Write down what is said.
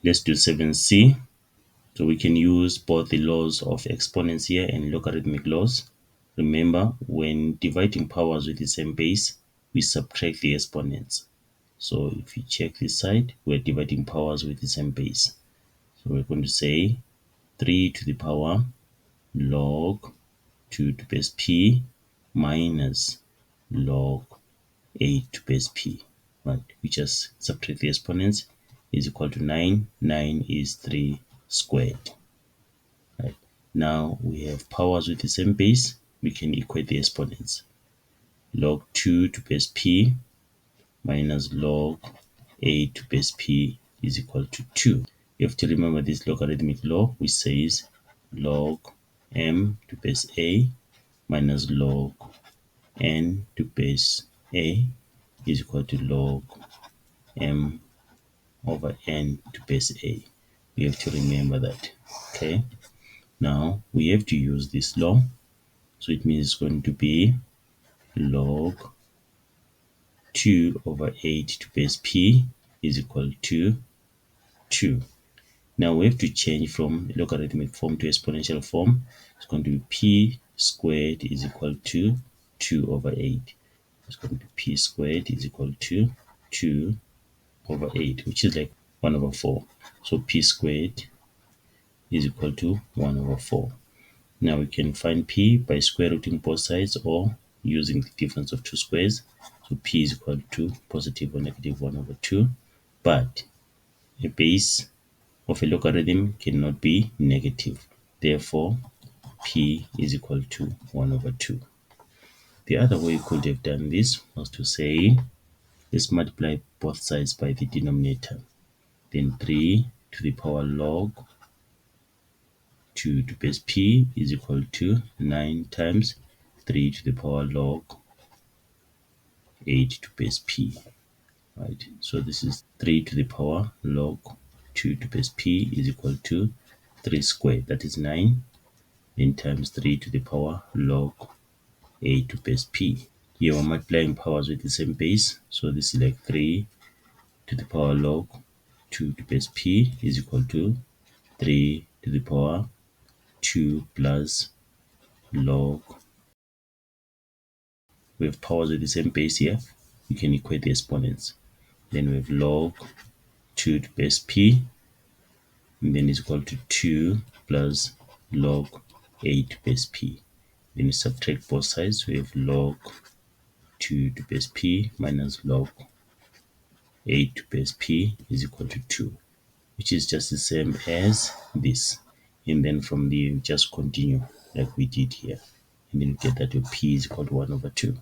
Let's do 7c. So we can use both the laws of exponents here and logarithmic laws. Remember, when dividing powers with the same base, we subtract the exponents. So if you check this side, we're dividing powers with the same base. So we're going to say 3 to the power log 2 to base p minus log 8 to base p. Right, we just subtract the exponents, is equal to 9. 9 is 3 squared. Right. Now we have powers with the same base, we can equate the exponents. Log 2 to base p minus log 8 to base p is equal to 2. You have to remember this logarithmic law, which says log m to base a minus log n to base a is equal to log m over n to base a. We have to remember that. Okay. Now we have to use this law. So it means it's going to be log 2 over 8 to base p is equal to 2. Now we have to change from logarithmic form to exponential form. It's going to be p squared is equal to 2 over 8. It's going to be p squared is equal to 2 over 8, which is like 1 over 4. So p squared is equal to 1 over 4. Now we can find p by square rooting both sides or using the difference of two squares. So p is equal to positive or negative 1 over 2. But a base of a logarithm cannot be negative. Therefore, p is equal to 1 over 2. The other way you could have done this was to say, let's multiply both sides by the denominator. Then 3 to the power log 2 to base p is equal to 9 times 3 to the power log 8 to base p. Right, so this is 3 to the power log 2 to base p is equal to 3 squared, that is 9, then times 3 to the power log 8 to base p. Here we're multiplying powers with the same base, so this is like 3 to the power log 2 to base p is equal to 3 to the power 2 plus log. We have powers with the same base here, we can equate the exponents. Then we have log 2 to base p, and then is equal to 2 plus log 8 to base p. Then we subtract both sides, we have log 2 to base p minus log 8 to base p is equal to 2, which is just the same as this. And then from there, you just continue like we did here. And then you get that your p is equal to 1 over 2.